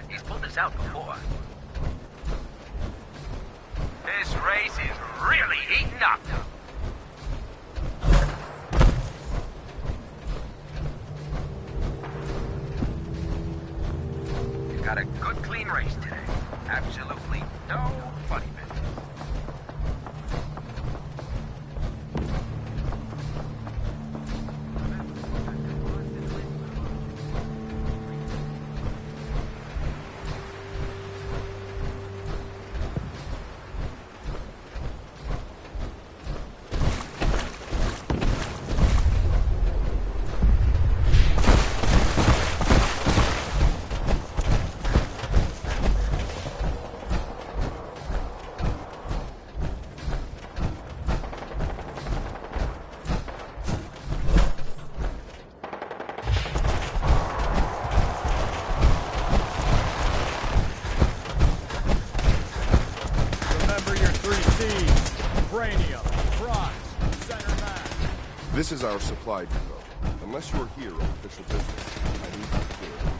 He's pulled this out before. This race is really heating up. We've got a good, clean race today. Absolutely no funny business. This is our supply depot. Unless you're here on official business, I need to clear it.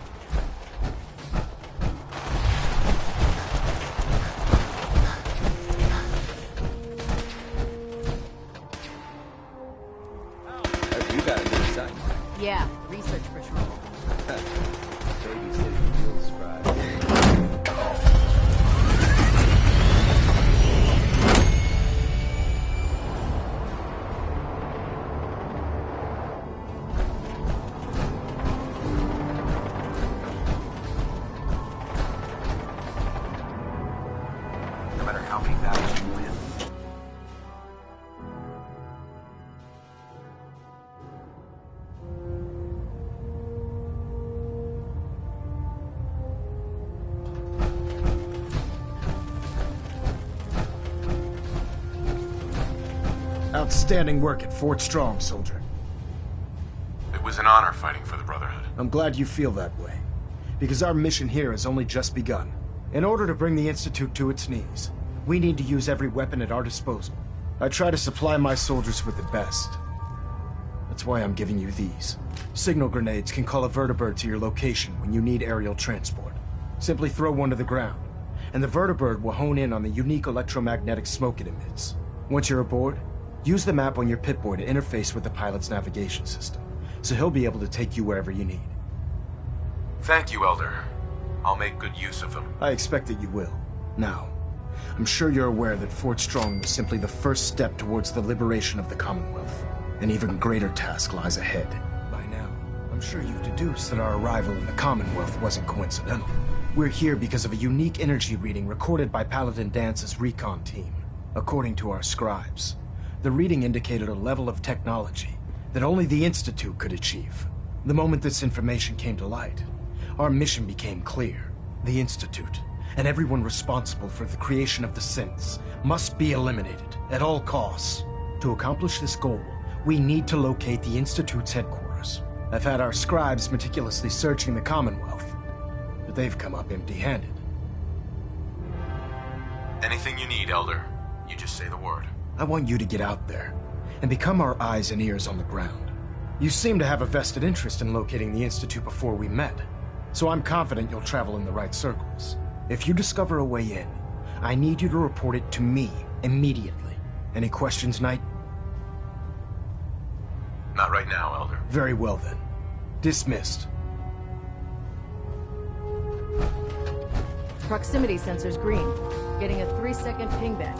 You got a new site. Yeah, research patrol. Babysitting Bill's Friday. No matter how many battles you win. Outstanding work at Fort Strong, soldier. It was an honor fighting for the Brotherhood. I'm glad you feel that way, because our mission here has only just begun. In order to bring the Institute to its knees, we need to use every weapon at our disposal. I try to supply my soldiers with the best. That's why I'm giving you these. Signal grenades can call a vertibird to your location when you need aerial transport. Simply throw one to the ground, and the vertibird will hone in on the unique electromagnetic smoke it emits. Once you're aboard, use the map on your Pip-Boy to interface with the pilot's navigation system, so he'll be able to take you wherever you need. Thank you, Elder. I'll make good use of them. I expect that you will. Now, I'm sure you're aware that Fort Strong was simply the first step towards the liberation of the Commonwealth. An even greater task lies ahead. By now, I'm sure you've deduced that our arrival in the Commonwealth wasn't coincidental. We're here because of a unique energy reading recorded by Paladin Dance's recon team. According to our scribes, the reading indicated a level of technology that only the Institute could achieve. The moment this information came to light, our mission became clear. The Institute, and everyone responsible for the creation of the synths, must be eliminated at all costs. To accomplish this goal, we need to locate the Institute's headquarters. I've had our scribes meticulously searching the Commonwealth, but they've come up empty-handed. Anything you need, Elder. You just say the word. I want you to get out there and become our eyes and ears on the ground. You seem to have a vested interest in locating the Institute before we met, so I'm confident you'll travel in the right circles. If you discover a way in, I need you to report it to me immediately. Any questions, Knight? Not right now, Elder. Very well then. Dismissed. Proximity sensor's green. Getting a 3-second ping back.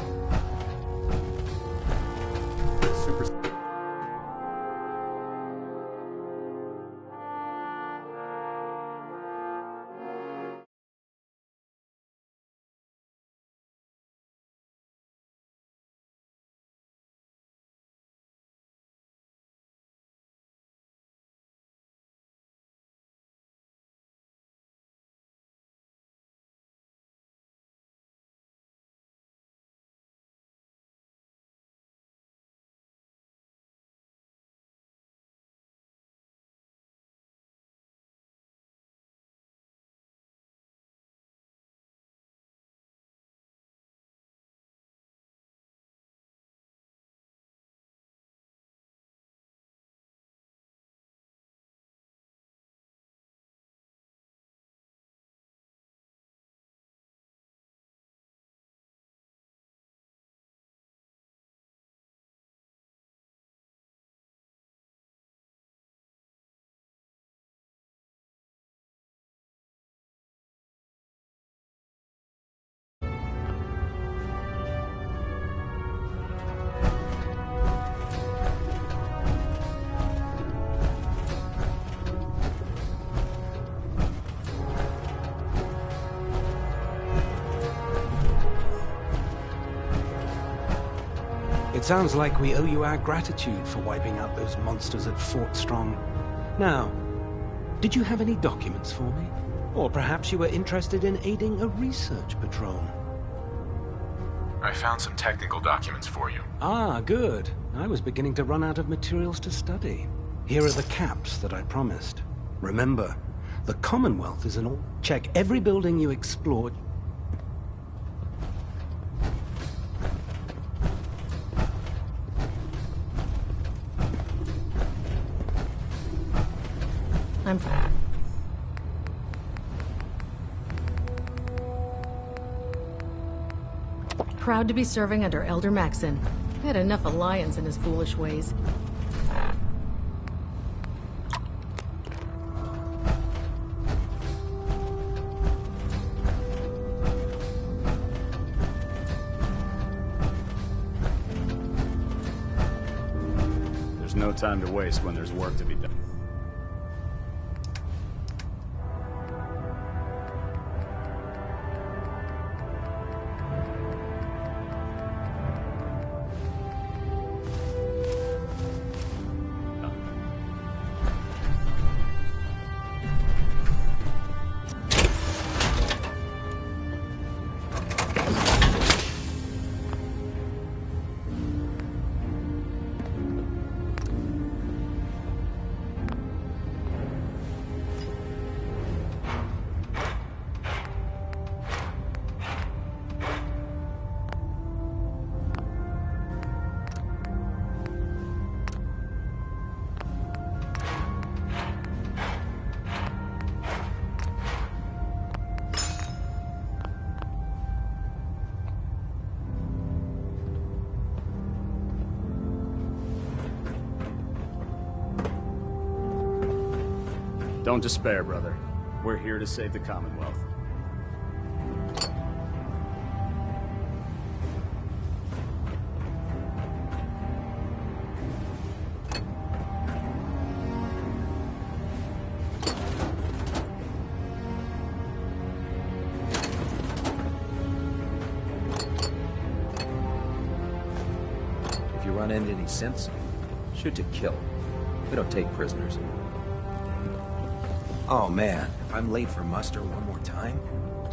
It sounds like we owe you our gratitude for wiping out those monsters at Fort Strong. Now, did you have any documents for me? Or perhaps you were interested in aiding a research patrol? I found some technical documents for you. Ah, good. I was beginning to run out of materials to study. Here are the caps that I promised. Remember, the Commonwealth is an all... Check every building you explored. I'm fine. Proud to be serving under Elder Maxon. Had enough alliance in his foolish ways. There's no time to waste when there's work to be done. Don't despair, brother. We're here to save the Commonwealth. If you run into any synths, shoot to kill. We don't take prisoners. Oh man, if I'm late for muster one more time,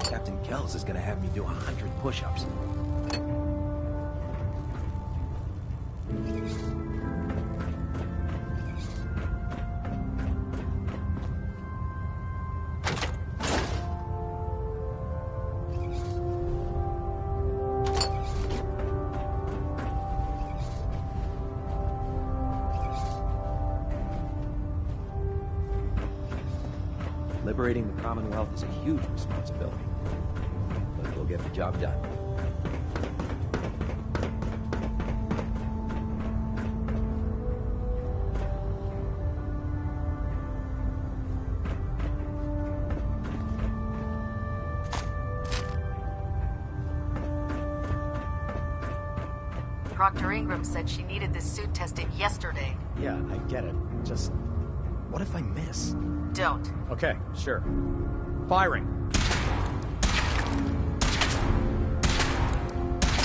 Captain Kells is gonna have me do 100 push-ups. Liberating the Commonwealth is a huge responsibility, but we'll get the job done. Proctor Ingram said she needed this suit tested yesterday. Yeah, I get it. Just... what if I miss? Don't. Okay, sure. Firing.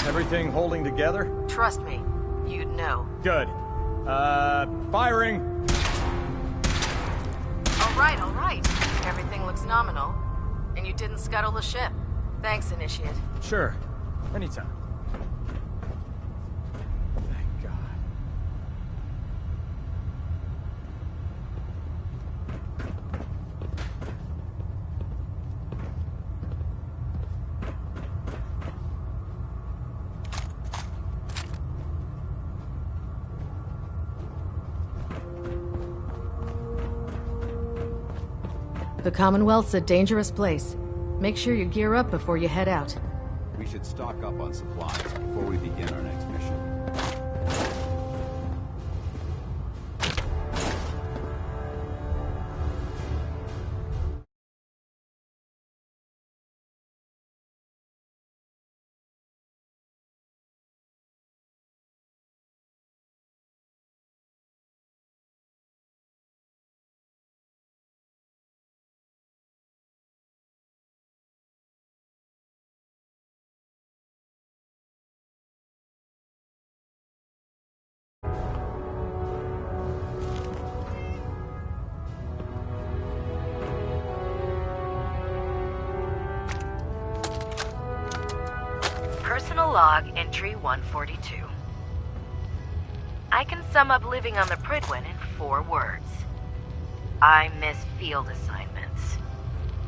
Everything holding together? Trust me, you'd know. Good. Firing! All right. Everything looks nominal. And you didn't scuttle the ship. Thanks, Initiate. Sure. Anytime. Thank God. The Commonwealth's a dangerous place. Make sure you gear up before you head out. We should stock up on supplies before we begin our next mission. Log entry 142. I can sum up living on the Prydwen in 4 words. I miss field assignments.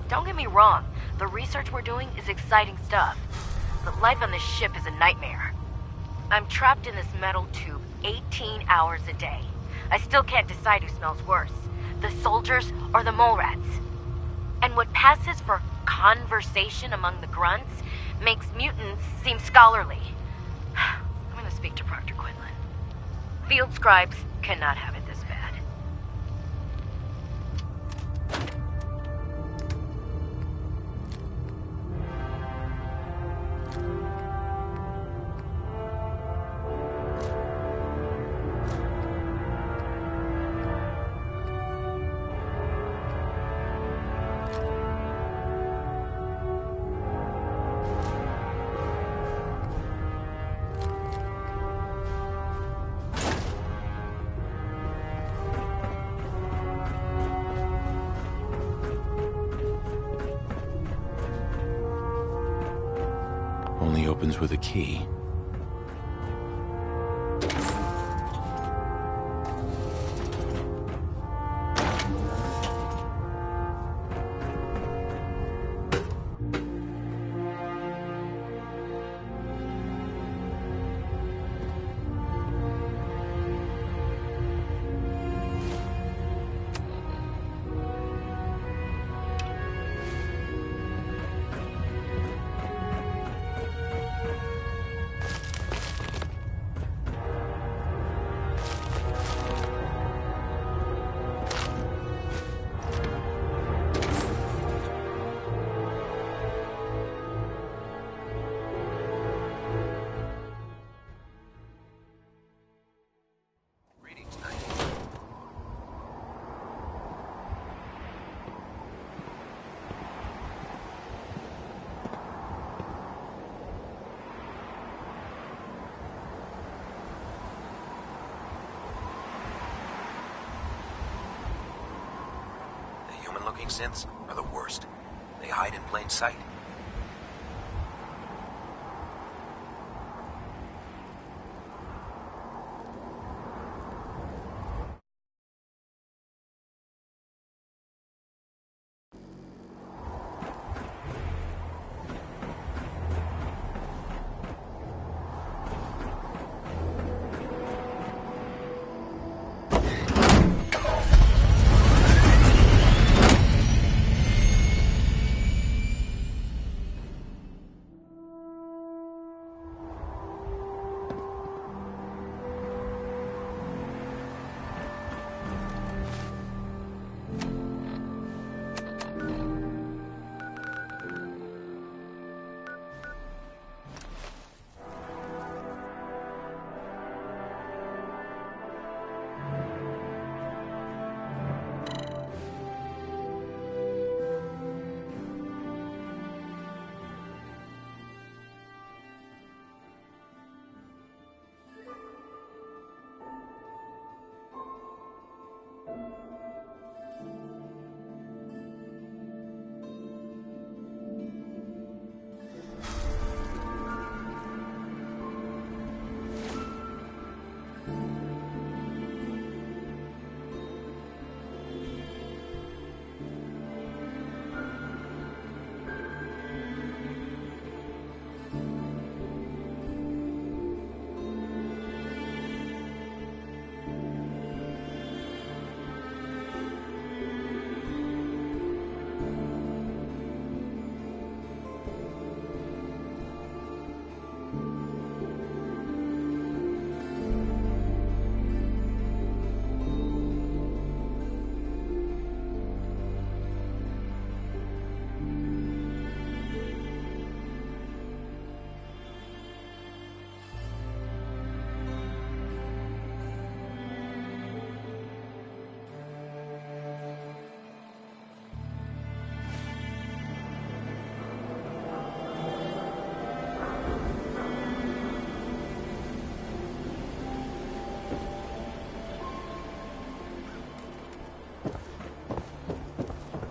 Don't get me wrong, the research we're doing is exciting stuff, but life on this ship is a nightmare. I'm trapped in this metal tube 18 hours a day. I still can't decide who smells worse, the soldiers or the mole rats. And what passes for conversation among the grunts makes mutants seem scholarly. I'm gonna speak to Proctor Quinlan. Field scribes cannot have it this bad. Only opens with a key. Human-looking synths are the worst. They hide in plain sight.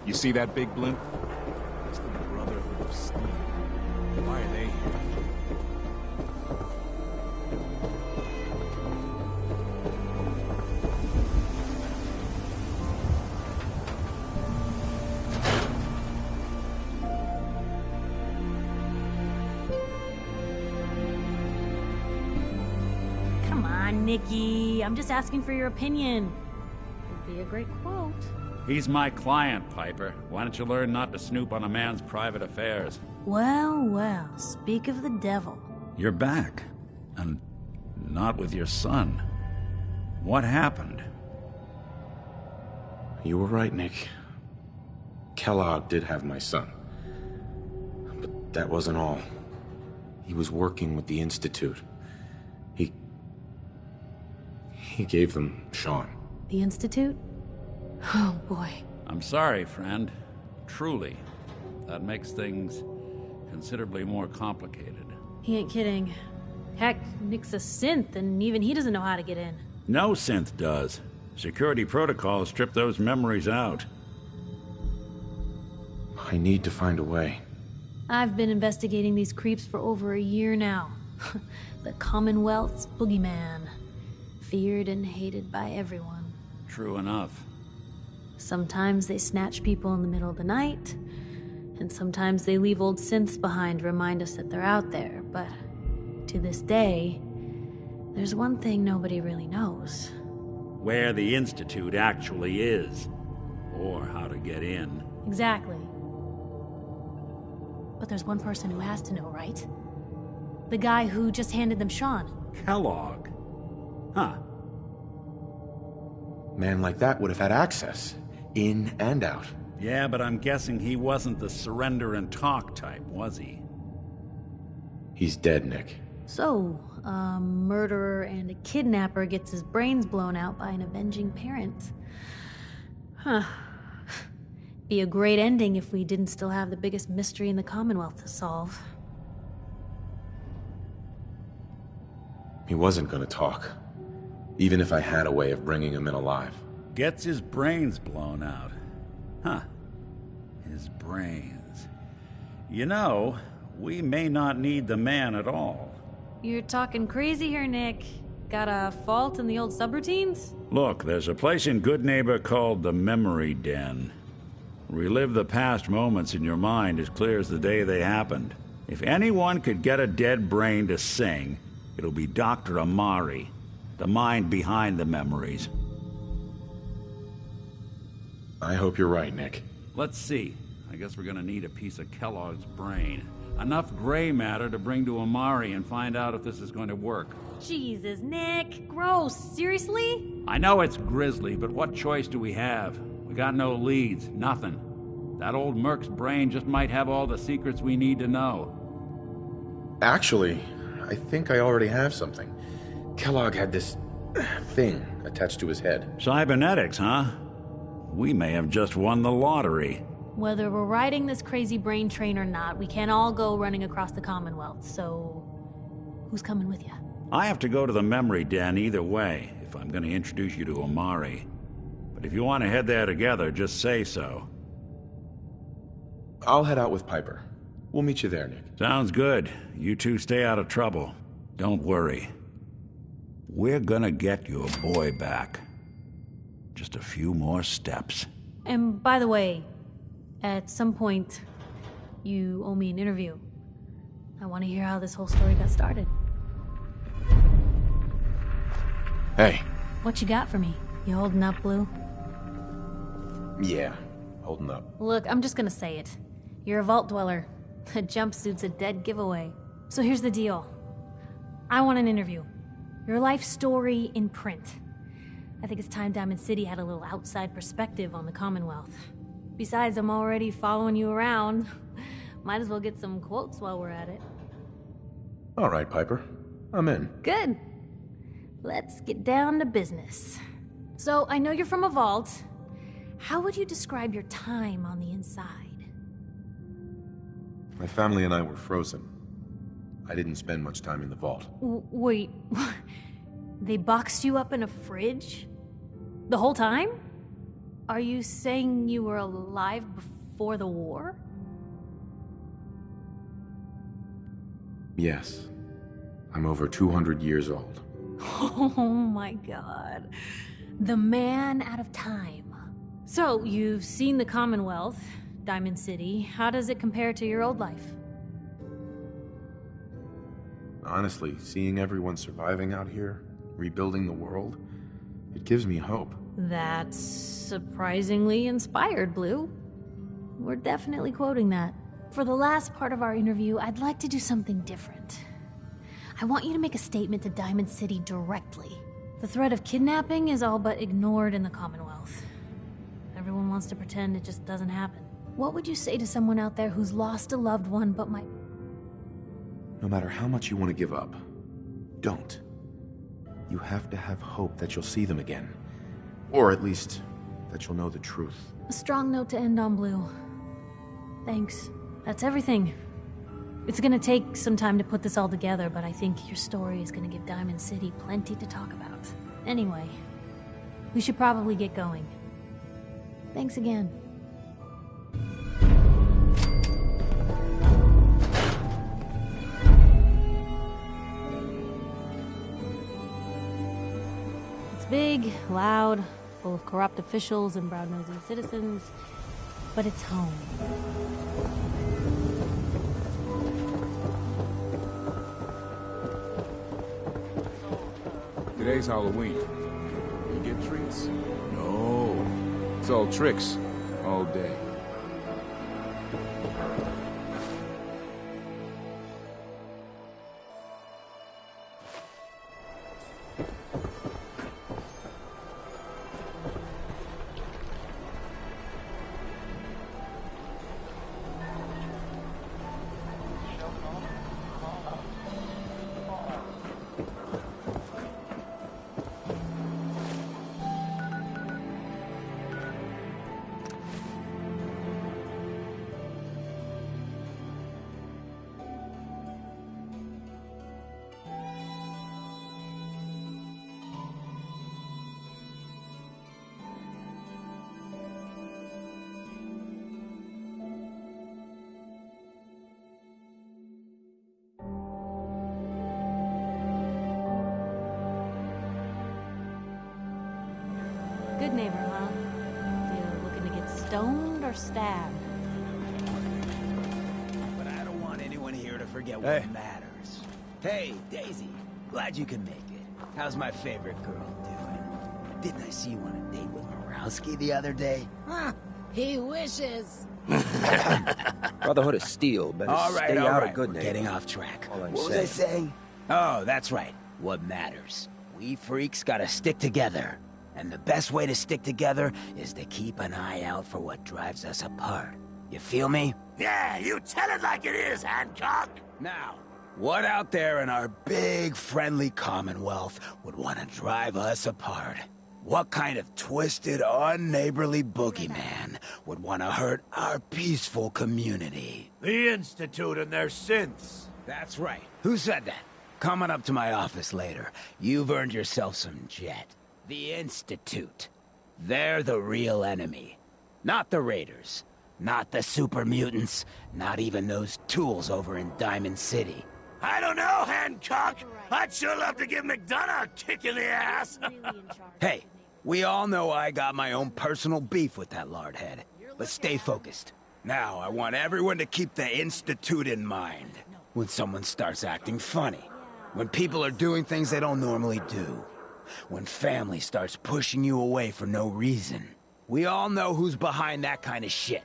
You see that big blimp? It's the Brotherhood of Steel. Why are they here? on, Nikki. I'm just asking for your opinion. Would be a great quote. He's my client, Piper. Why don't you learn not to snoop on a man's private affairs? Well, well, speak of the devil. You're back. And not with your son. What happened? You were right, Nick. Kellogg did have my son. But that wasn't all. He was working with the Institute. He gave them Sean. The Institute? Oh, boy. I'm sorry, friend. Truly. That makes things considerably more complicated. He ain't kidding. Heck, Nick's a synth, and even he doesn't know how to get in. No synth does. Security protocols strip those memories out. I need to find a way. I've been investigating these creeps for over a year now. The Commonwealth's boogeyman. Feared and hated by everyone. True enough. Sometimes they snatch people in the middle of the night, and sometimes they leave old synths behind to remind us that they're out there, but to this day, there's one thing nobody really knows. Where the Institute actually is. Or how to get in. Exactly. But there's one person who has to know, right? The guy who just handed them Sean. Kellogg. Huh. Man like that would have had access. In and out. Yeah, but I'm guessing he wasn't the surrender and talk type, was he? He's dead, Nick. So, a murderer and a kidnapper gets his brains blown out by an avenging parent. Huh. Be a great ending if we didn't still have the biggest mystery in the Commonwealth to solve. He wasn't gonna talk. Even if I had a way of bringing him in alive. Gets his brains blown out. Huh. His brains. You know, we may not need the man at all. You're talking crazy here, Nick. Got a fault in the old subroutines? Look, there's a place in Good Neighbor called the Memory Den. Relive the past moments in your mind as clear as the day they happened. If anyone could get a dead brain to sing, it'll be Dr. Amari, the mind behind the memories. I hope you're right, Nick. Let's see. I guess we're gonna need a piece of Kellogg's brain. Enough gray matter to bring to Amari and find out if this is going to work. Jesus, Nick. Gross. Seriously? I know it's grisly, but what choice do we have? We got no leads, nothing. That old Merc's brain just might have all the secrets we need to know. Actually, I think I already have something. Kellogg had this thing attached to his head. Cybernetics, huh? We may have just won the lottery. Whether we're riding this crazy brain train or not, we can't all go running across the Commonwealth, so who's coming with you? I have to go to the Memory Den either way, if I'm going to introduce you to Amari. But if you want to head there together, just say so. I'll head out with Piper. We'll meet you there, Nick. Sounds good. You two stay out of trouble. Don't worry. We're gonna get your boy back. Just a few more steps. And by the way, at some point, you owe me an interview. I want to hear how this whole story got started. Hey. What you got for me? You holding up, Blue? Yeah, holding up. Look, I'm just gonna say it. You're a vault dweller. A jumpsuit's a dead giveaway. So here's the deal. I want an interview. Your life story in print. I think it's time Diamond City had a little outside perspective on the Commonwealth. Besides, I'm already following you around. Might as well get some quotes while we're at it. All right, Piper. I'm in. Good. Let's get down to business. So, I know you're from a vault. How would you describe your time on the inside? My family and I were frozen. I didn't spend much time in the vault. Wait, they boxed you up in a fridge? The whole time? Are you saying you were alive before the war? Yes. I'm over 200 years old. Oh my god. The man out of time. So, you've seen the Commonwealth, Diamond City. How does it compare to your old life? Honestly, seeing everyone surviving out here, rebuilding the world. It gives me hope. That's surprisingly inspired, Blue. We're definitely quoting that. For the last part of our interview, I'd like to do something different. I want you to make a statement to Diamond City directly. The threat of kidnapping is all but ignored in the Commonwealth. Everyone wants to pretend it just doesn't happen. What would you say to someone out there who's lost a loved one but might... No matter how much you want to give up, don't. You have to have hope that you'll see them again. Or at least, that you'll know the truth. A strong note to end on, Blue. Thanks. That's everything. It's gonna take some time to put this all together, but I think your story is gonna give Diamond City plenty to talk about. Anyway, we should probably get going. Thanks again. It's big, loud, full of corrupt officials and brown-nosing citizens, but it's home. Today's Halloween. You get treats? No. It's all tricks. All day. Good neighbor, huh? You looking to get stoned or stabbed? But I don't want anyone here to forget what matters. Hey, Daisy. Glad you can make it. How's my favorite girl doing? Didn't I see you on a date with Morowski the other day? Huh, he wishes. Brotherhood of Steel better stay out of good We're neighbor. getting off track. All I'm What was saying. I saying? Oh, that's right. What matters. We freaks gotta stick together. And the best way to stick together is to keep an eye out for what drives us apart. You feel me? Yeah, you tell it like it is, Hancock. Now, what out there in our big, friendly Commonwealth would want to drive us apart? What kind of twisted, unneighborly boogeyman would want to hurt our peaceful community? The Institute and their synths. That's right. Who said that? Coming up to my office later. You've earned yourself some jet. The Institute. They're the real enemy. Not the Raiders. Not the super mutants. Not even those tools over in Diamond City. I don't know, Hancock. I'd sure love to give McDonough a kick in the ass. Hey, we all know I got my own personal beef with that lardhead. But stay focused. Now, I want everyone to keep the Institute in mind. When someone starts acting funny. When people are doing things they don't normally do. When family starts pushing you away for no reason. We all know who's behind that kind of shit.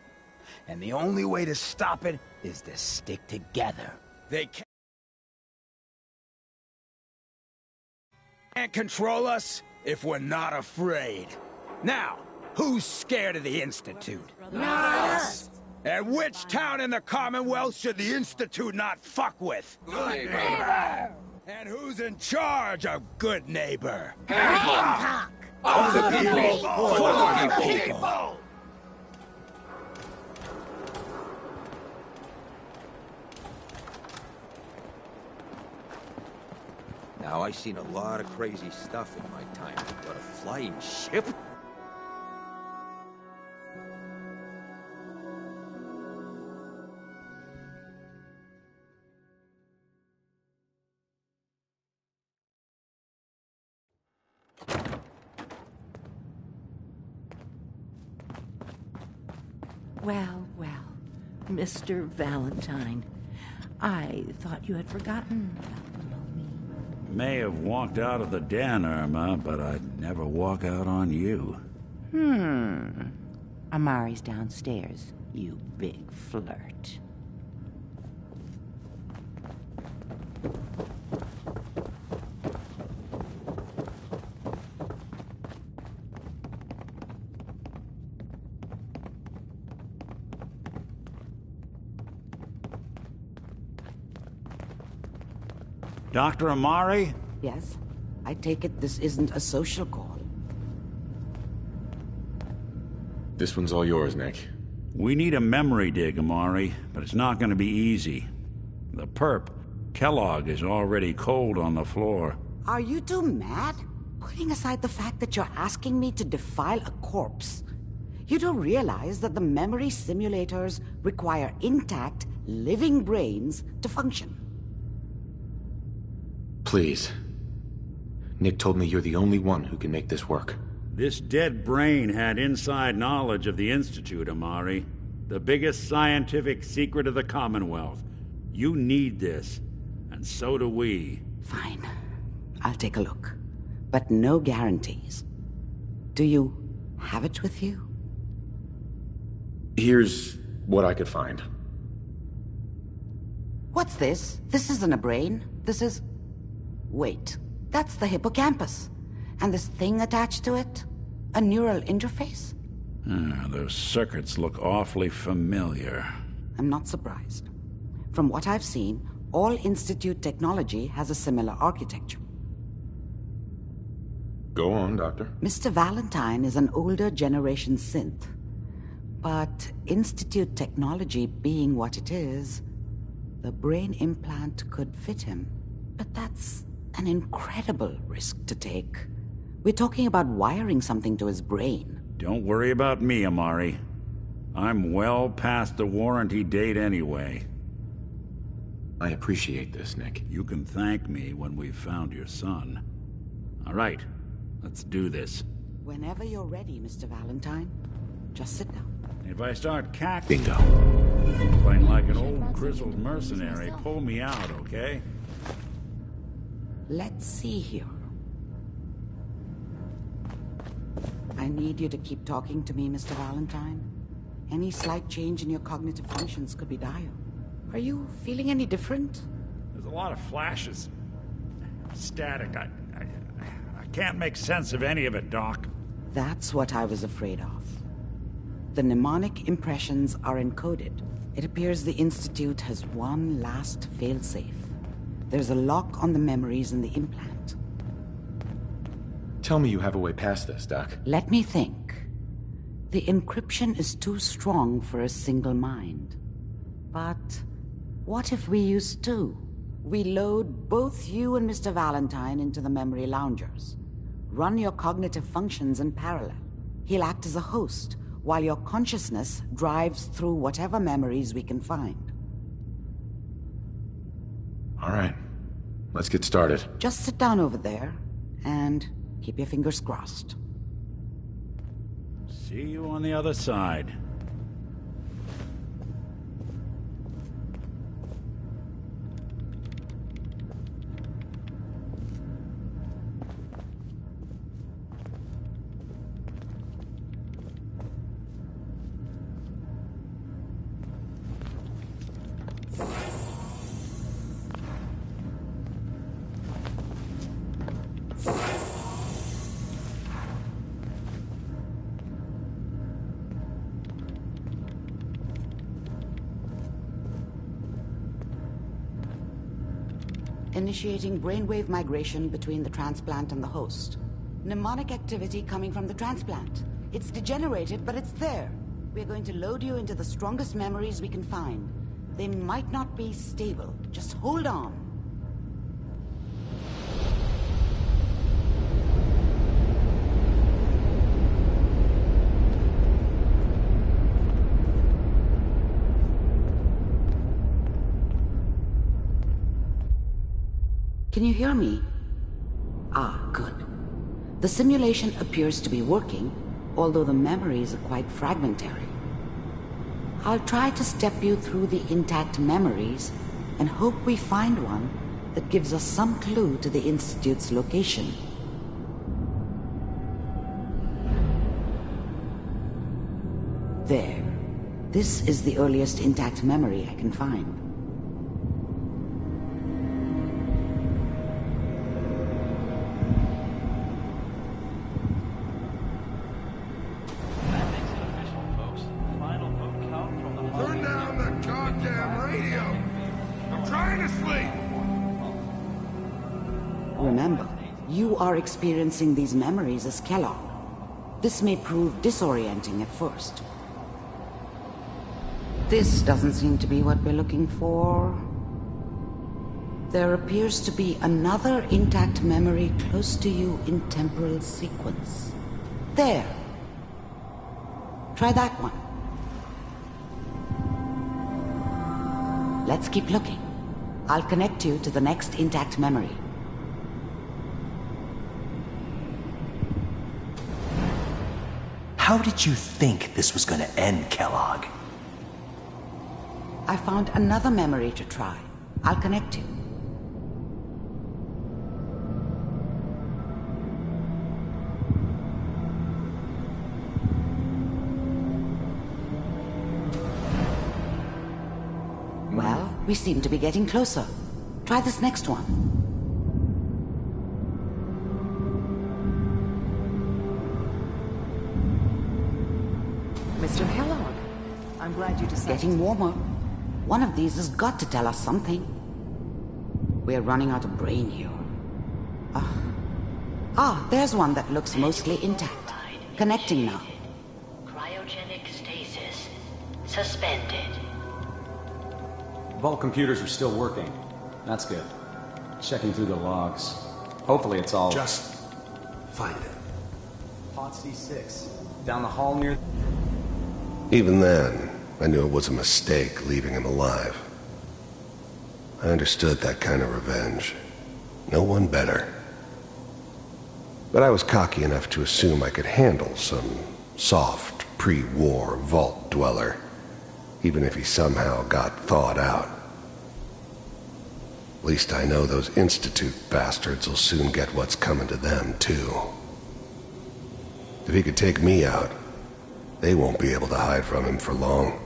And the only way to stop it is to stick together. They can't control us if we're not afraid. Now, who's scared of the Institute? Not us. And which town in the Commonwealth should the Institute not fuck with? Good neighbor. And who's in charge of Good Neighbor? Hancock. Of the people, for the people. people. Now, I've seen a lot of crazy stuff in my time, but a flying ship? Well, well, Mr. Valentine, I thought you had forgotten about little me. May have walked out of the den, Irma, but I'd never walk out on you. Amari's downstairs, you big flirt. Dr. Amari? Yes? I take it this isn't a social call. This one's all yours, Nick. We need a memory dig, Amari, but it's not going to be easy. The perp, Kellogg, is already cold on the floor. Are you two mad? Putting aside the fact that you're asking me to defile a corpse, you don't realize that the memory simulators require intact, living brains to function. Please. Nick told me you're the only one who can make this work. This dead brain had inside knowledge of the Institute, Amari. The biggest scientific secret of the Commonwealth. You need this, and so do we. Fine. I'll take a look. But no guarantees. Do you have it with you? Here's what I could find. What's this? This isn't a brain. This is... Wait. That's the hippocampus. And this thing attached to it? A neural interface? Those circuits look awfully familiar. I'm not surprised. From what I've seen, all Institute technology has a similar architecture. Go on, Doctor. Mr. Valentine is an older generation synth. But Institute technology being what it is, the brain implant could fit him. But that's an incredible risk to take. We're talking about wiring something to his brain. Don't worry about me, Amari. I'm well past the warranty date anyway. I appreciate this, Nick. You can thank me when we've found your son. All right, let's do this. Whenever you're ready, Mr. Valentine. Just sit down. If I start Bingo. playing like an old grizzled mercenary, pull me out, okay? Let's see here. I need you to keep talking to me, Mr. Valentine. Any slight change in your cognitive functions could be dire. Are you feeling any different? There's a lot of flashes. Static. I can't make sense of any of it, Doc. That's what I was afraid of. The mnemonic impressions are encoded. It appears the Institute has one last failsafe. There's a lock on the memories in the implant. Tell me you have a way past this, Doc. Let me think. The encryption is too strong for a single mind. But what if we use two? We load both you and Mr. Valentine into the memory loungers. Run your cognitive functions in parallel. He'll act as a host, while your consciousness drives through whatever memories we can find. All right. Let's get started. Just sit down over there, and keep your fingers crossed. See you on the other side. Initiating brainwave migration between the transplant and the host. Mnemonic activity coming from the transplant. It's degenerated, but it's there. We're going to load you into the strongest memories we can find. They might not be stable. Just hold on. Can you hear me? Ah, good. The simulation appears to be working, although the memories are quite fragmentary. I'll try to step you through the intact memories and hope we find one that gives us some clue to the Institute's location. There. This is the earliest intact memory I can find. Turn down the goddamn radio! I'm trying to sleep! Remember, you are experiencing these memories as Kellogg. This may prove disorienting at first. This doesn't seem to be what we're looking for. There appears to be another intact memory close to you in temporal sequence. There. Try that one. Let's keep looking. I'll connect you to the next intact memory. How did you think this was going to end, Kellogg? I found another memory to try. I'll connect you. Well, we seem to be getting closer. Try this next one. Mr. Kellogg, I'm glad you decided... Getting warmer. One of these has got to tell us something. We're running out of brain here. There's one that looks mostly intact. Connecting now. Cryogenic stasis. Suspended. Vault computers are still working. That's good. Checking through the logs. Hopefully it's all... Just find it. Pod C6. Down the hall near... Even then, I knew it was a mistake leaving him alive. I understood that kind of revenge. No one better. But I was cocky enough to assume I could handle some soft, pre-war vault dweller, even if he somehow got thawed out. At least I know those Institute bastards will soon get what's coming to them, too. If he could take me out, they won't be able to hide from him for long.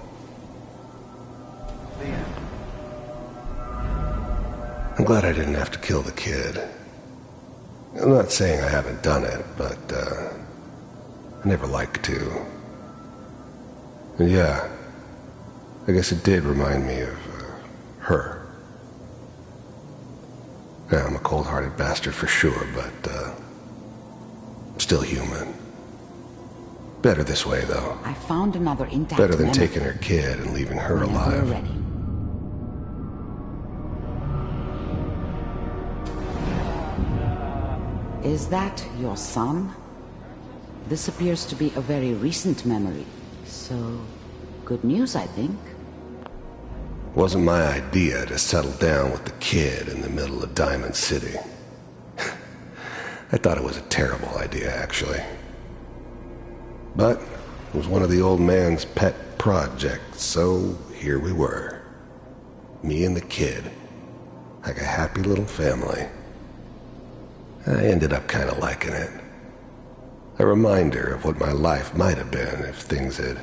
I'm glad I didn't have to kill the kid. I'm not saying I haven't done it, but, I never like to. And yeah, I guess it did remind me of, her. Yeah, I'm a cold-hearted bastard for sure, but, I'm still human. Better this way, though. I found another intact Better than memory. taking her kid and leaving her alive. We're ready. Is that your son? This appears to be a very recent memory, so good news, I think. Wasn't my idea to settle down with the kid in the middle of Diamond City. I thought it was a terrible idea, actually. But it was one of the old man's pet projects, so here we were. Me and the kid, like a happy little family. I ended up kind of liking it. A reminder of what my life might have been if things had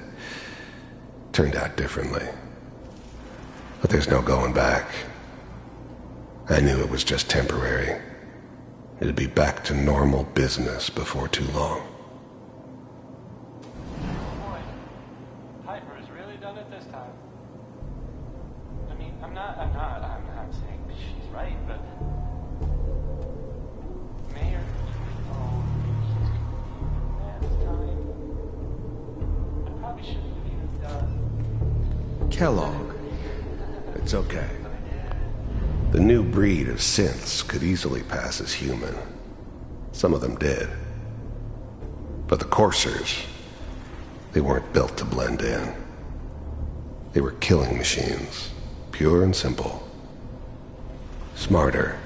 turned out differently. But there's no going back. I knew it was just temporary. It'd be back to normal business before too long. Piper's really done it this time. I mean, I'm not saying she's right, but Mayor, this time, I probably shouldn't have even done. Kellogg. It's okay. The new breed of synths could easily pass as human. Some of them did. But the coursers, they weren't built to blend in. They were killing machines, pure and simple. Smarter,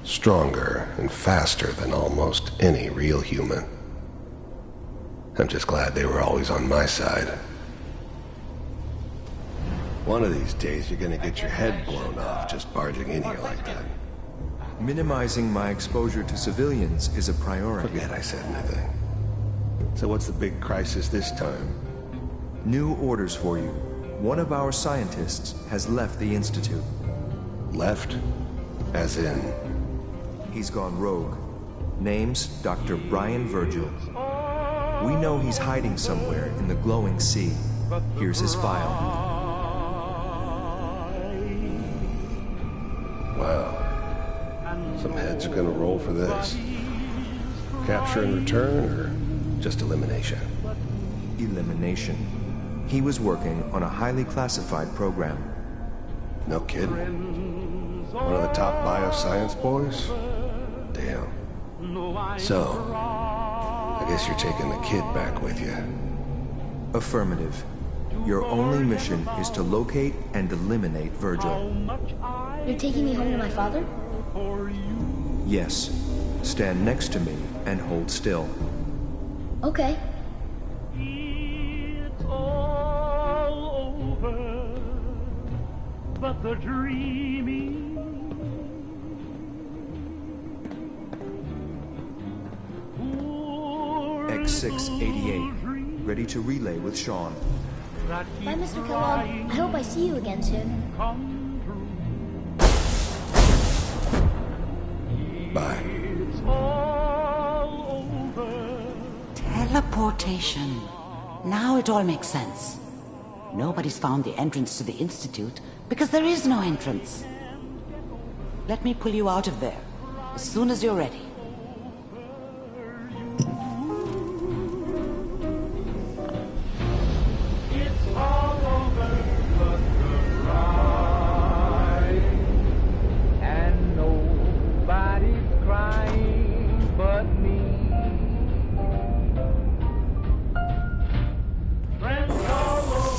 stronger, and faster than almost any real human. I'm just glad they were always on my side. One of these days, you're gonna get your head blown off just barging in here like that. Minimizing my exposure to civilians is a priority. Forget I said anything. So what's the big crisis this time? New orders for you. One of our scientists has left the Institute. Left? As in? He's gone rogue. Name's Dr. Brian Virgil. We know he's hiding somewhere in the glowing sea. Here's his file. Wow. Some heads are gonna roll for this. Capture and return, or just elimination? Elimination. He was working on a highly classified program. No kidding. One of the top bioscience boys? Damn. So, I guess you're taking the kid back with you. Affirmative. Your only mission is to locate and eliminate Virgil. You're taking me home to my father? Yes. Stand next to me and hold still. Okay. It's all over, but the dreaming. X688. Ready to relay with Sean. Bye, Mr. Kellogg. I hope I see you again soon. Bye. Teleportation. Now it all makes sense. Nobody's found the entrance to the Institute because there is no entrance. Let me pull you out of there as soon as you're ready.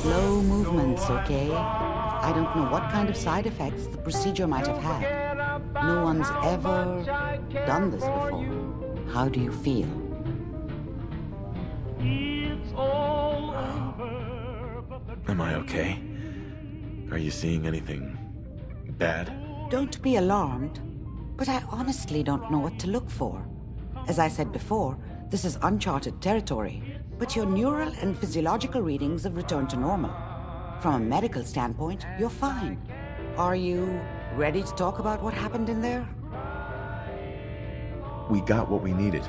Slow movements, okay? I don't know what kind of side effects the procedure might have had. No one's ever done this before. How do you feel? Am I okay? Are you seeing anything bad? Don't be alarmed, but I honestly don't know what to look for. As I said before, this is uncharted territory, but your neural and physiological readings have returned to normal. From a medical standpoint, you're fine. Are you ready to talk about what happened in there? We got what we needed.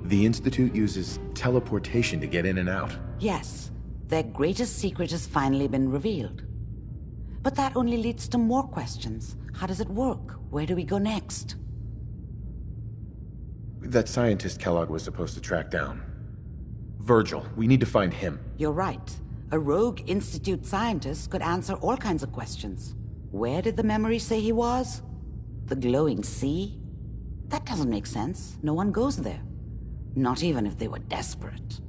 The Institute uses teleportation to get in and out. Yes, their greatest secret has finally been revealed. But that only leads to more questions. How does it work? Where do we go next? That scientist Kellogg was supposed to track down. Virgil, we need to find him. You're right. A rogue Institute scientist could answer all kinds of questions. Where did the memory say he was? The glowing sea? That doesn't make sense. No one goes there. Not even if they were desperate.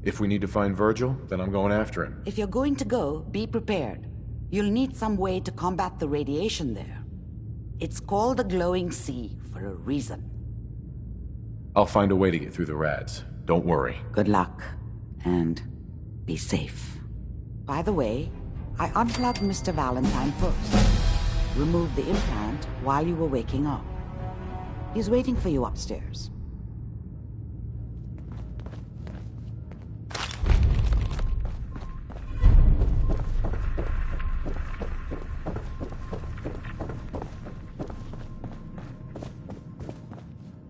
If we need to find Virgil, then I'm going after him. If you're going to go, be prepared. You'll need some way to combat the radiation there. It's called the glowing sea for a reason. I'll find a way to get through the rads. Don't worry. Good luck. And be safe. By the way, I unplugged Mr. Valentine first. Removed the implant while you were waking up. He's waiting for you upstairs.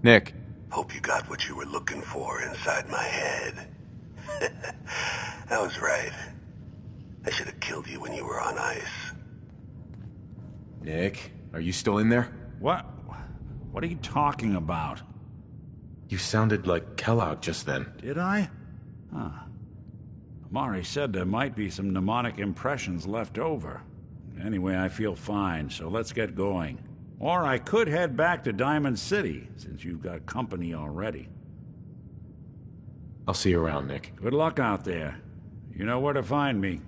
Nick. Hope you got what you were looking for inside my head. I was right. I should have killed you when you were on ice. Nick, are you still in there? What? What are you talking about? You sounded like Kellogg just then. Did I? Huh. Amari said there might be some mnemonic impressions left over. Anyway, I feel fine, so let's get going. Or I could head back to Diamond City, since you've got company already. I'll see you around, Nick. Good luck out there. You know where to find me.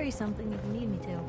carry something if you need me to.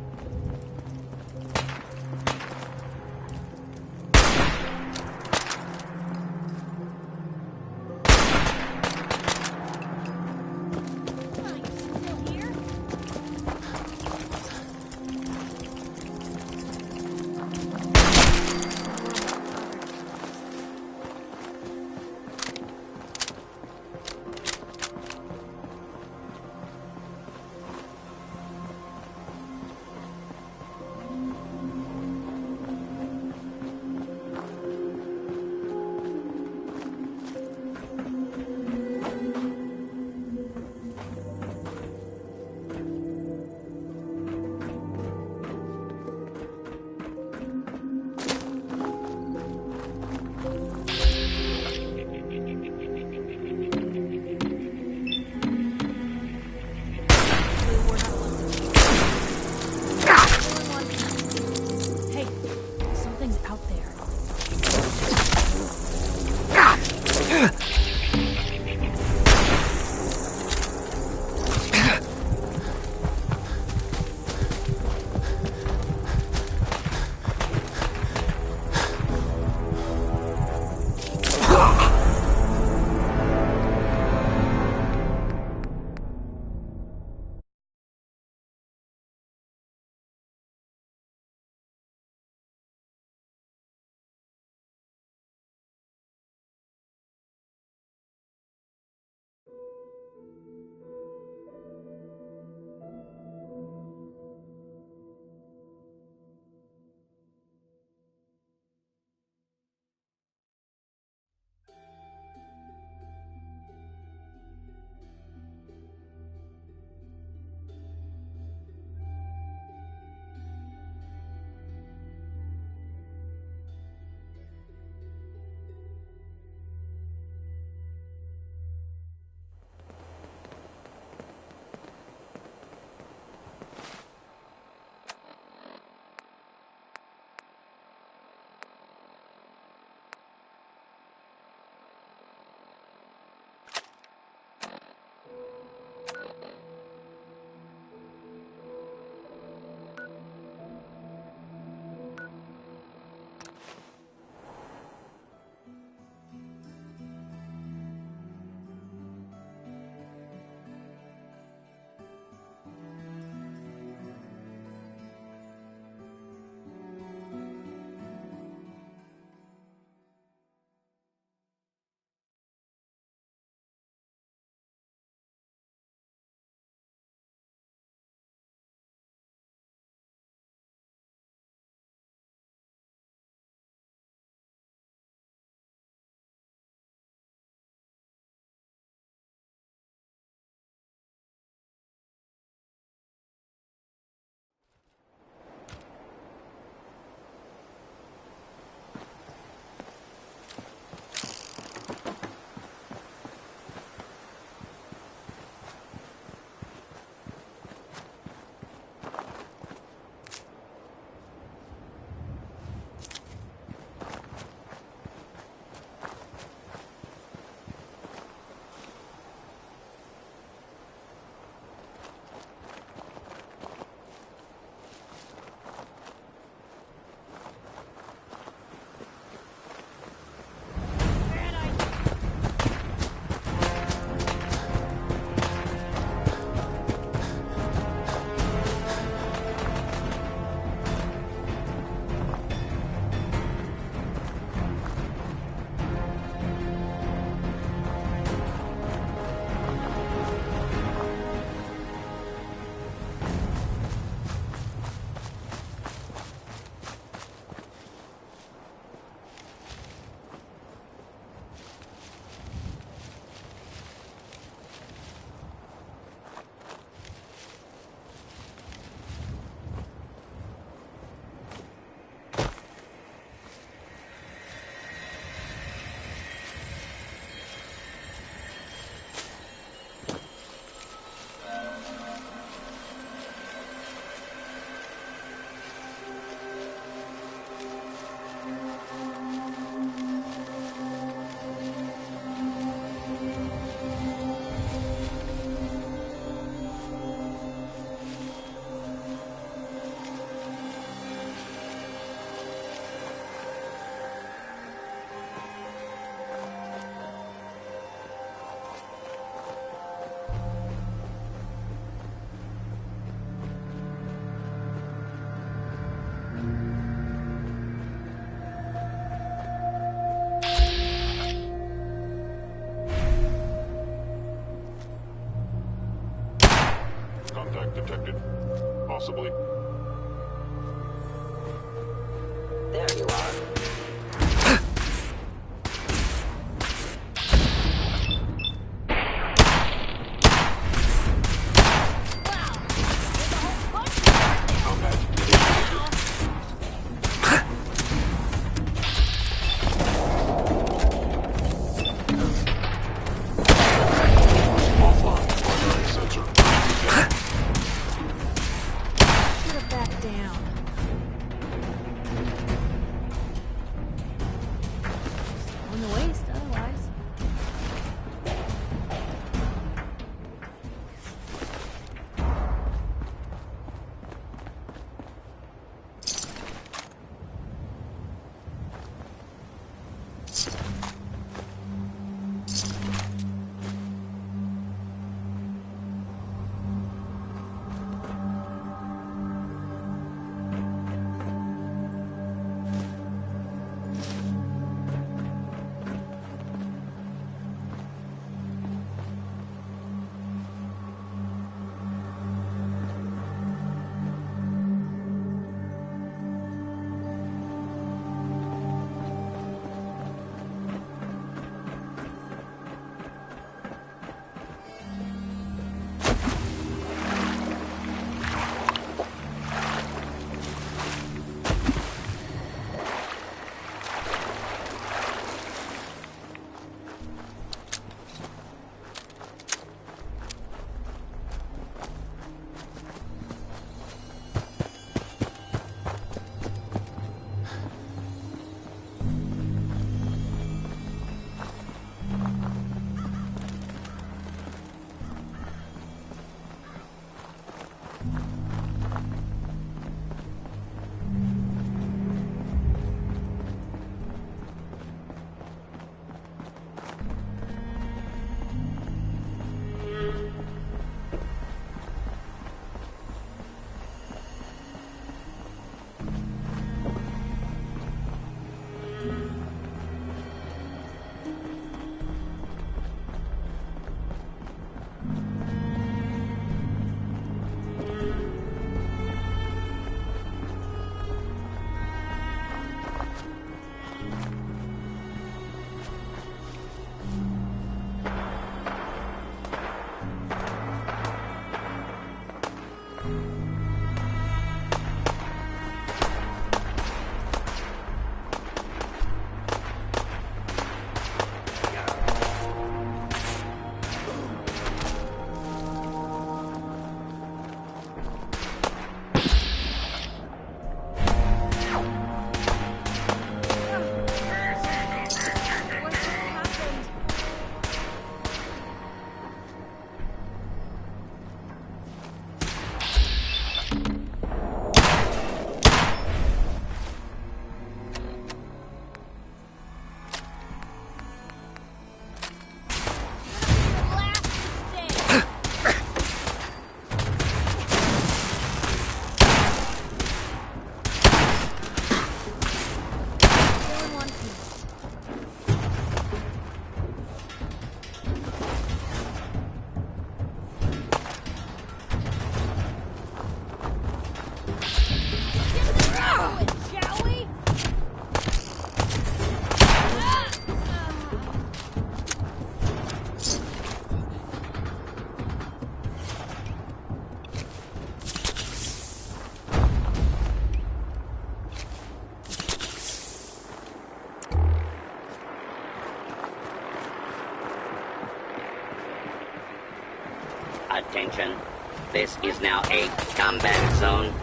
is now a combat zone.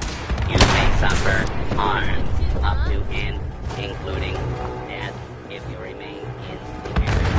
You may suffer harm up to and including death if you remain in the area.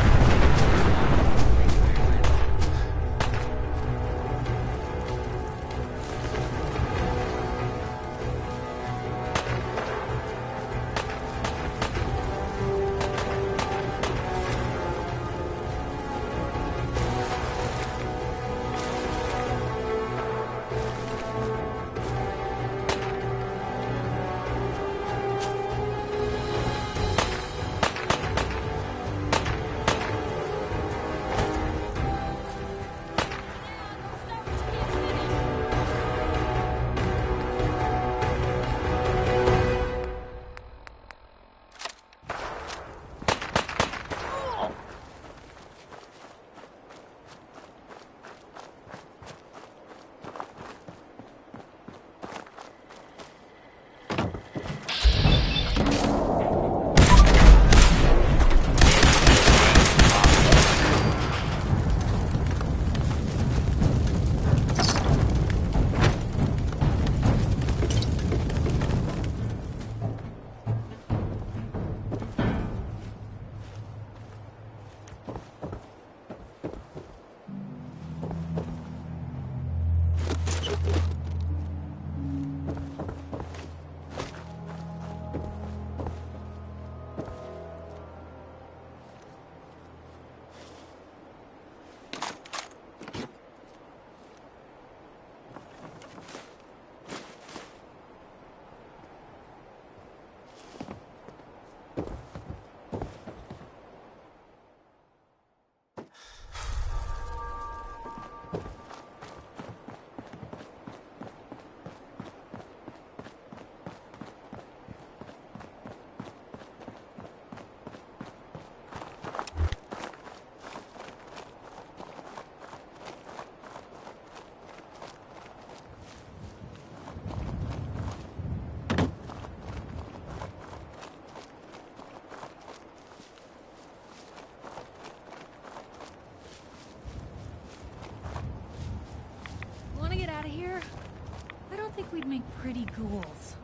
Want to get out of here? I don't think we'd make pretty ghouls.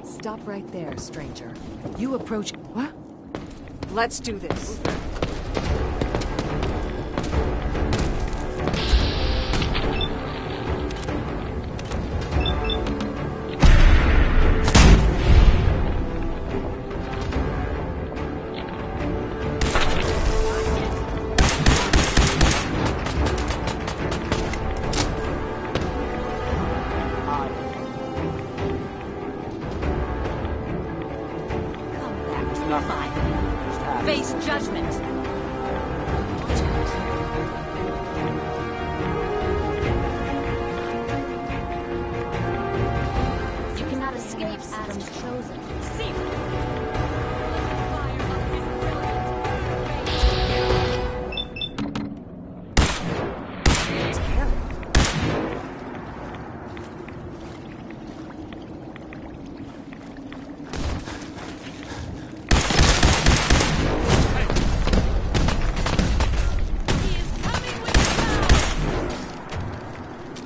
Stop right there, stranger. You approach... What? Let's do this. Face judgment. You cannot escape Adam's chosen. See.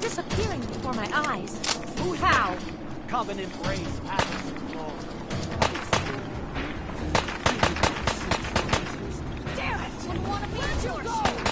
Disappearing before my eyes. Who? How? Covenant race passes Lord. Damn it! Wouldn't want to meet your shoes.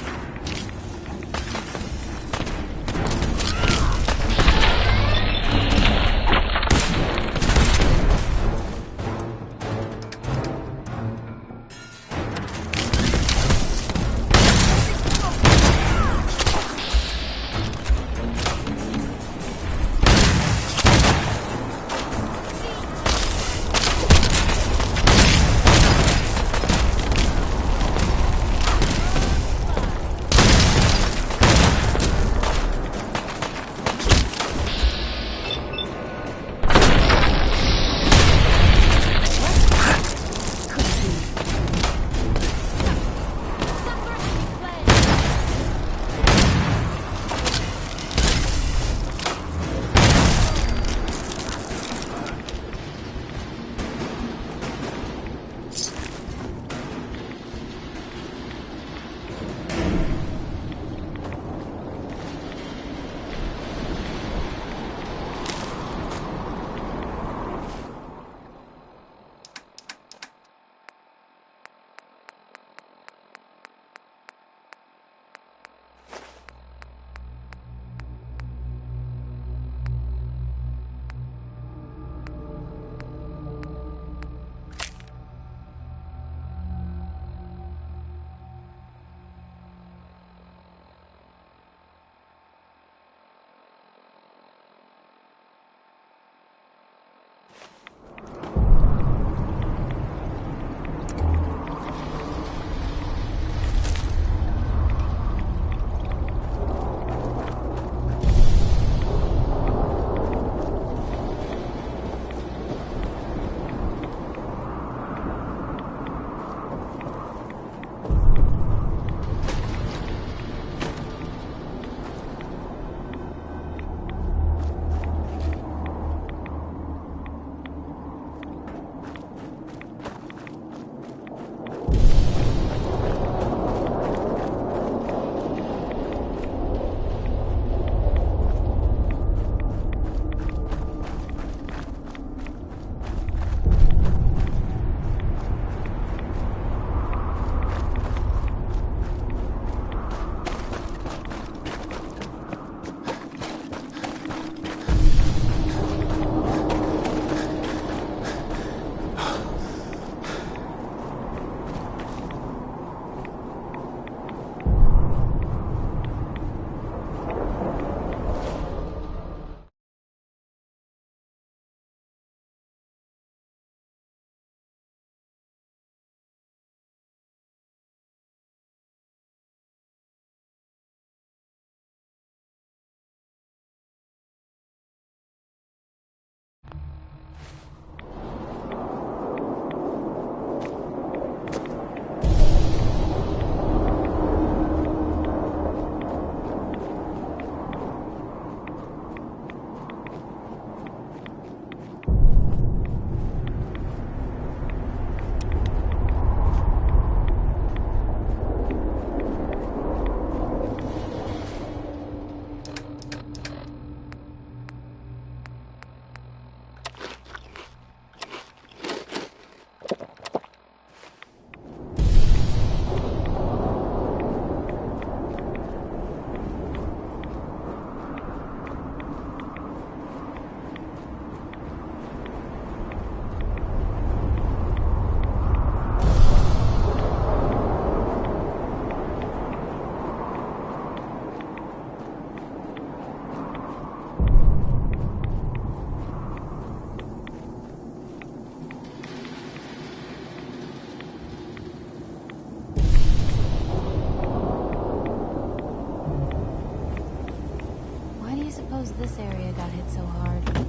area got hit so hard.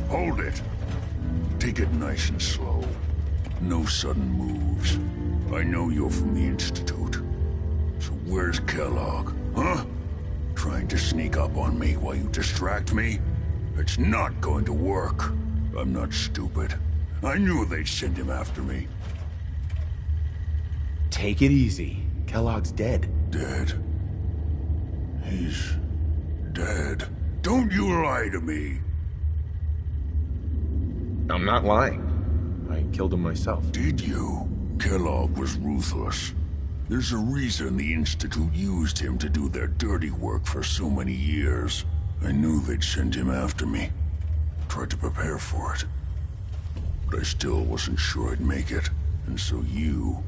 Hold it. Take it nice and slow. No sudden moves. I know you're from the Institute. So where's Kellogg, huh? Trying to sneak up on me while you distract me? It's not going to work. I'm not stupid. I knew they'd send him after me. Take it easy. Kellogg's dead. Dead? He's dead. Don't you lie to me. I'm not lying. I killed him myself. Did you? Kellogg was ruthless. There's a reason the Institute used him to do their dirty work for so many years. I knew they'd send him after me. Tried to prepare for it. But I still wasn't sure I'd make it. And so you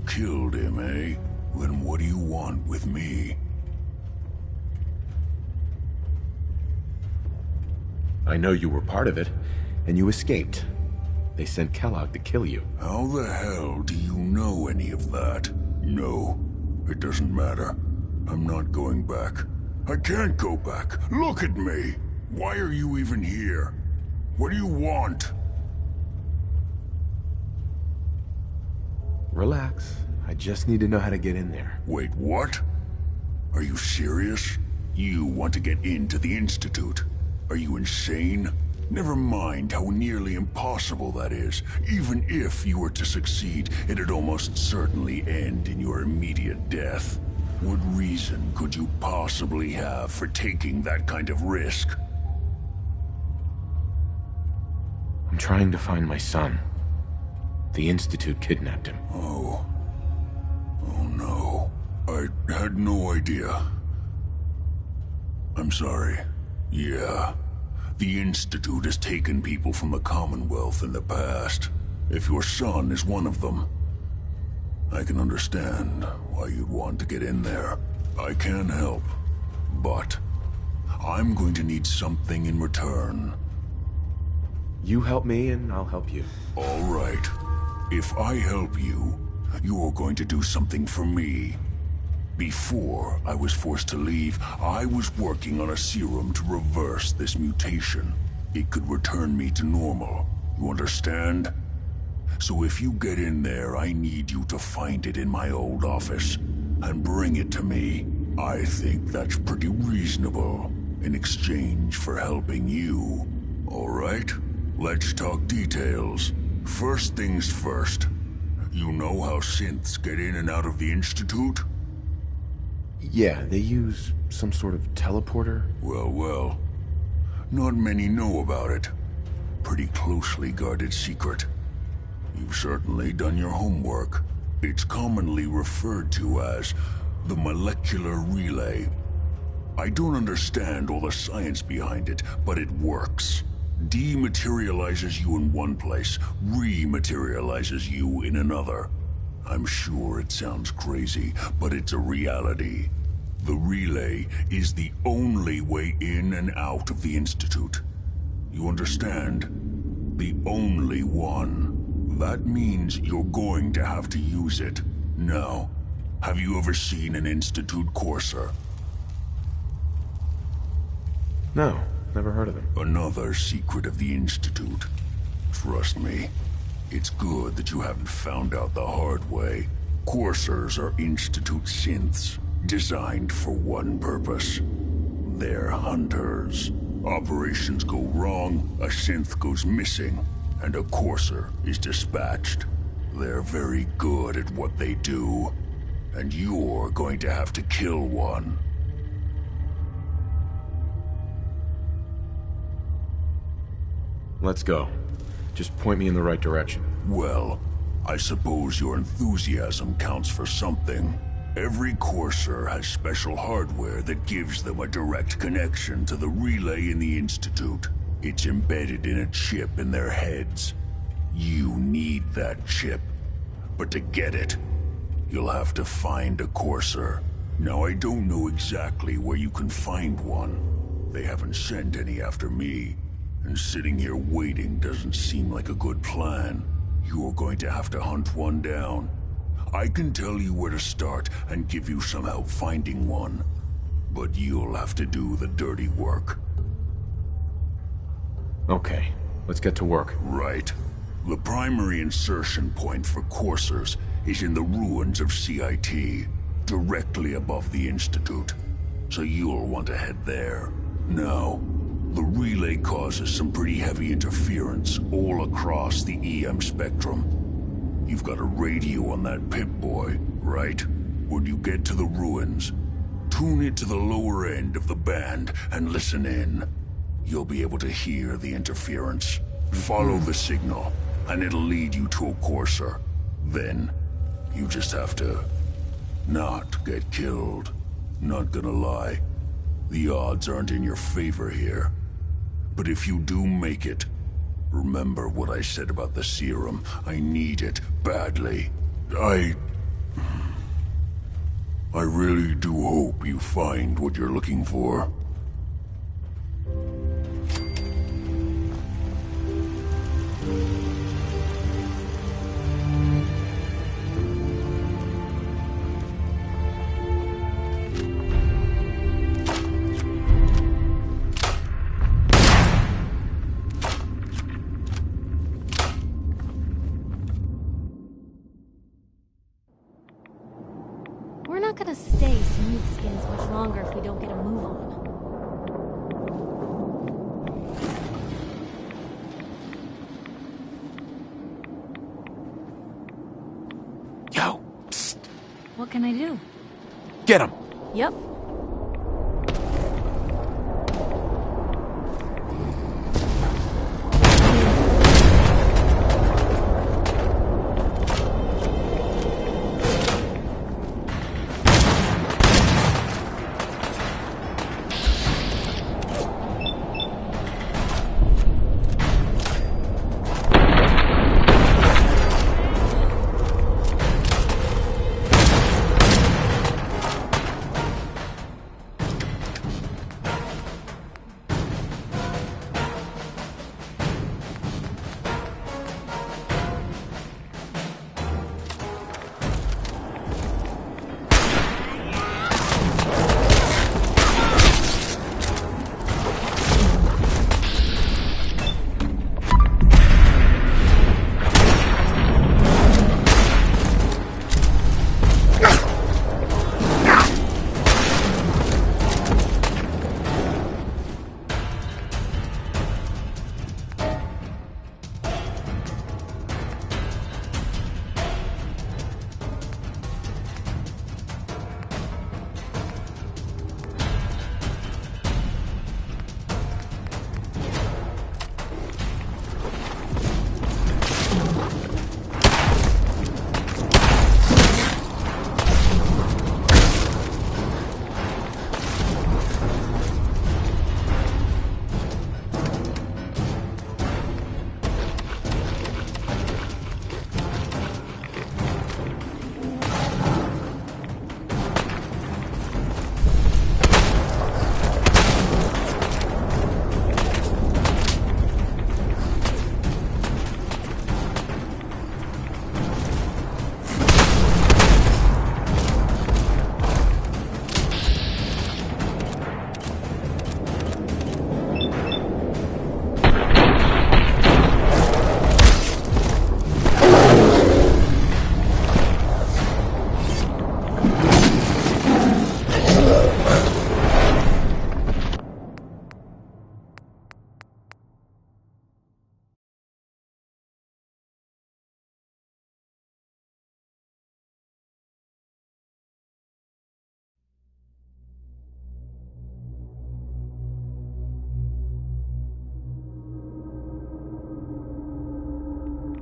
killed him, eh? Then what do you want with me? I know you were part of it, and you escaped. They sent Kellogg to kill you. How the hell do you know any of that? No, it doesn't matter. I'm not going back. I can't go back. Look at me. Why are you even here? What do you want? Relax. I just need to know how to get in there. Wait, what? Are you serious? You want to get into the Institute? Are you insane? Never mind how nearly impossible that is. Even if you were to succeed, it'd almost certainly end in your immediate death. What reason could you possibly have for taking that kind of risk? I'm trying to find my son. The Institute kidnapped him. Oh no. I had no idea. I'm sorry. Yeah. The Institute has taken people from the Commonwealth in the past. If your son is one of them, I can understand why you'd want to get in there. I can help, but I'm going to need something in return. You help me and I'll help you. All right. If I help you, you're going to do something for me. Before I was forced to leave, I was working on a serum to reverse this mutation. It could return me to normal. You understand? So if you get in there, I need you to find it in my old office and bring it to me. I think that's pretty reasonable in exchange for helping you. All right? Let's talk details. First things first. You know how synths get in and out of the Institute? Yeah, they use some sort of teleporter. Well. Not many know about it. Pretty closely guarded secret. You've certainly done your homework. It's commonly referred to as the molecular relay. I don't understand all the science behind it, but it works. Dematerializes you in one place, rematerializes you in another. I'm sure it sounds crazy, but it's a reality. The relay is the only way in and out of the Institute. You understand? The only one. That means you're going to have to use it. Now, have you ever seen an Institute courser? No, never heard of them. Another secret of the Institute. Trust me, it's good that you haven't found out the hard way. Coursers are Institute synths, designed for one purpose. They're hunters. Operations go wrong, a synth goes missing, and a courser is dispatched. They're very good at what they do, and you're going to have to kill one. Let's go. Just point me in the right direction. Well, I suppose your enthusiasm counts for something. Every courser has special hardware that gives them a direct connection to the relay in the Institute. It's embedded in a chip in their heads. You need that chip. But to get it, you'll have to find a courser. Now, I don't know exactly where you can find one. They haven't sent any after me. And sitting here waiting doesn't seem like a good plan. You're going to have to hunt one down. I can tell you where to start and give you some help finding one. But you'll have to do the dirty work. Okay, let's get to work. Right. The primary insertion point for coursers is in the ruins of CIT, directly above the Institute. So you'll want to head there. Now, the relay causes some pretty heavy interference all across the EM spectrum. You've got a radio on that Pip-Boy, right? When you get to the ruins, tune it to the lower end of the band and listen in. You'll be able to hear the interference. Follow the signal, and it'll lead you to a courser. Then, you just have to not get killed. Not gonna lie, the odds aren't in your favor here. But if you do make it, remember what I said about the serum. I need it badly. I really do hope you find what you're looking for. We're not gonna stay smooth skins much longer if we don't get a move on. Yo! Psst. What can I do? Get him! Yep.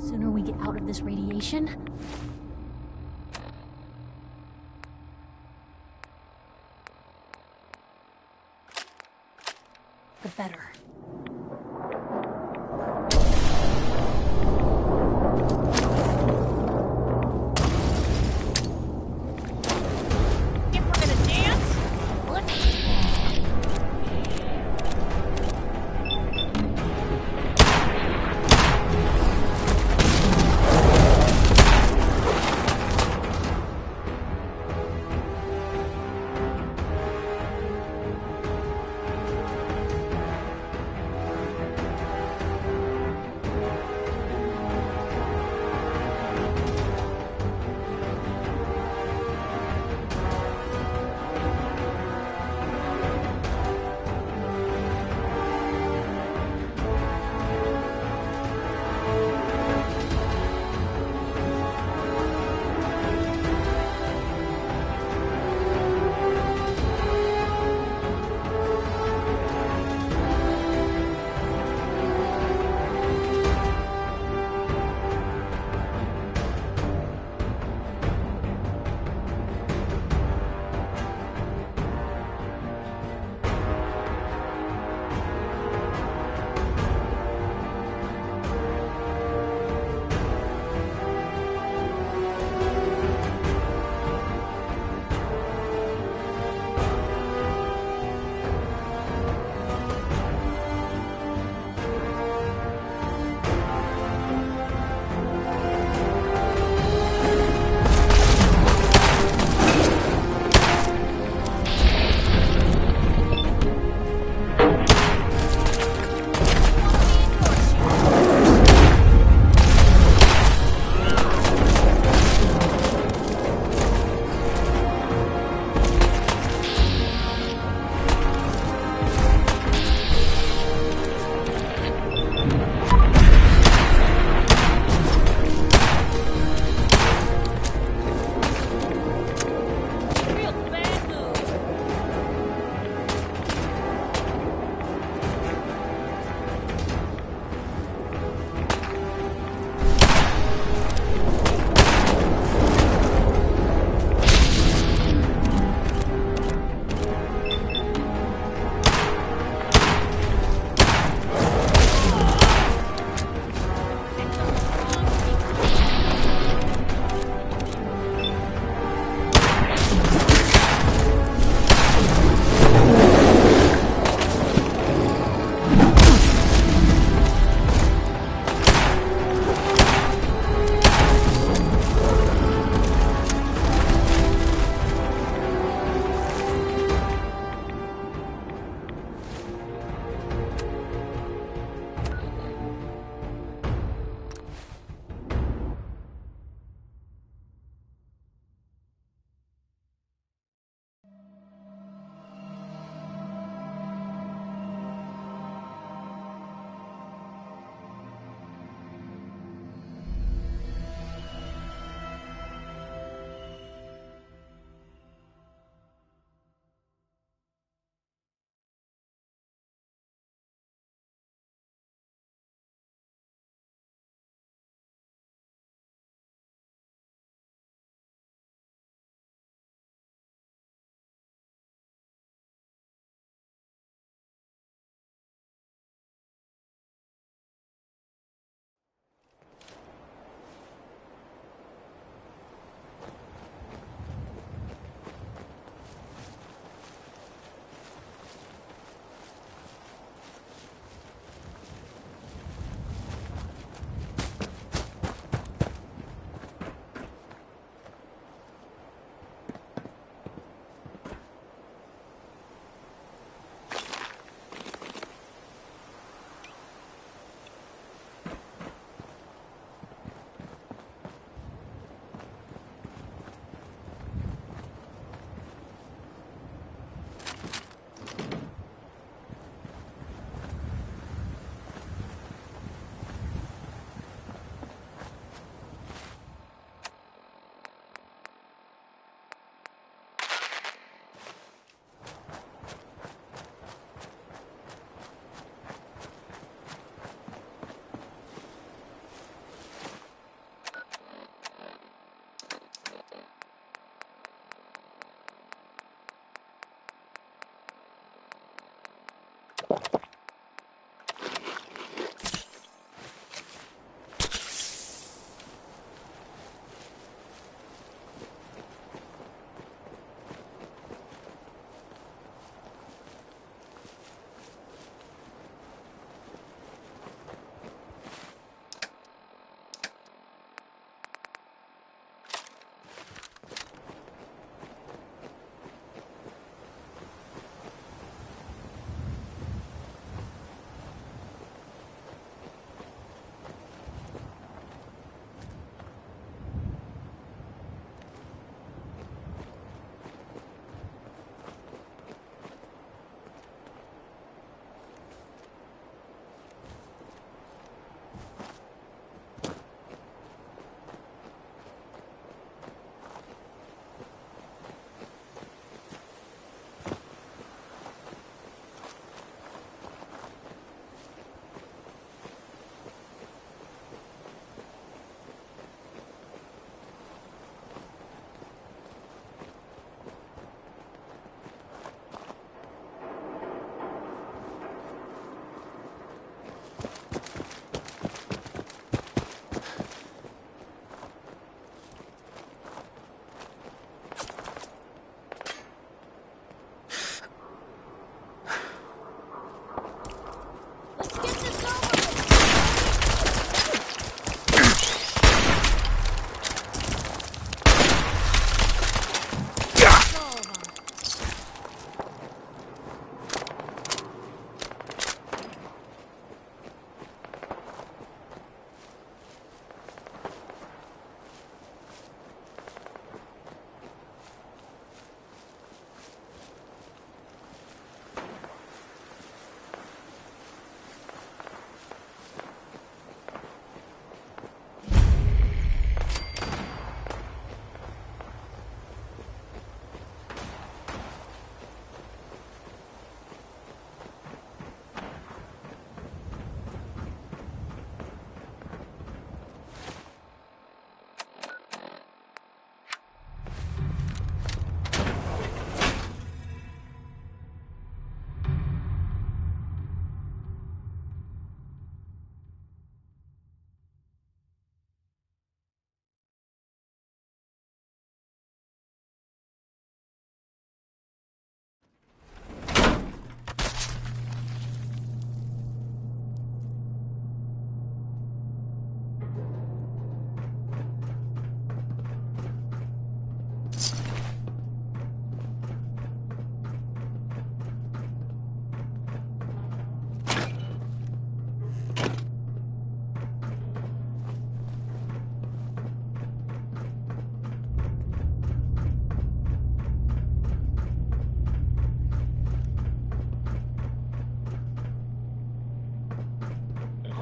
sooner we get out of this radiation, the better. If we're gonna dance, let's...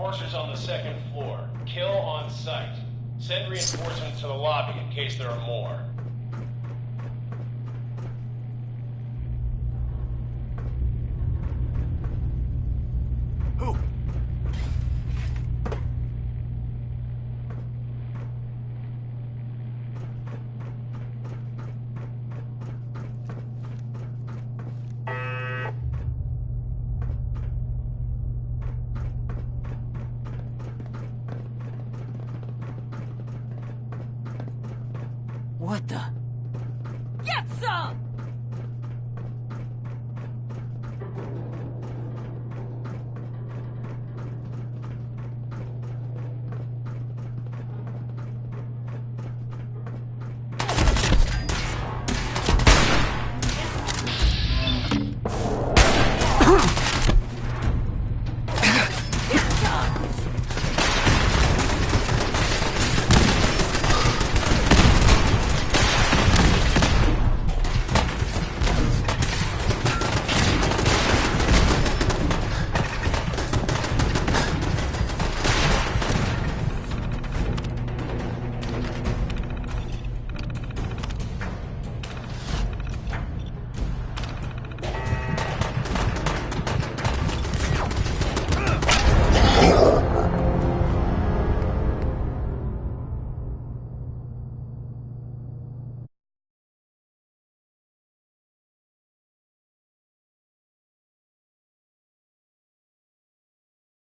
Enforcers on the second floor. Kill on sight. Send reinforcements to the lobby in case there are more. Who? What the? Get some!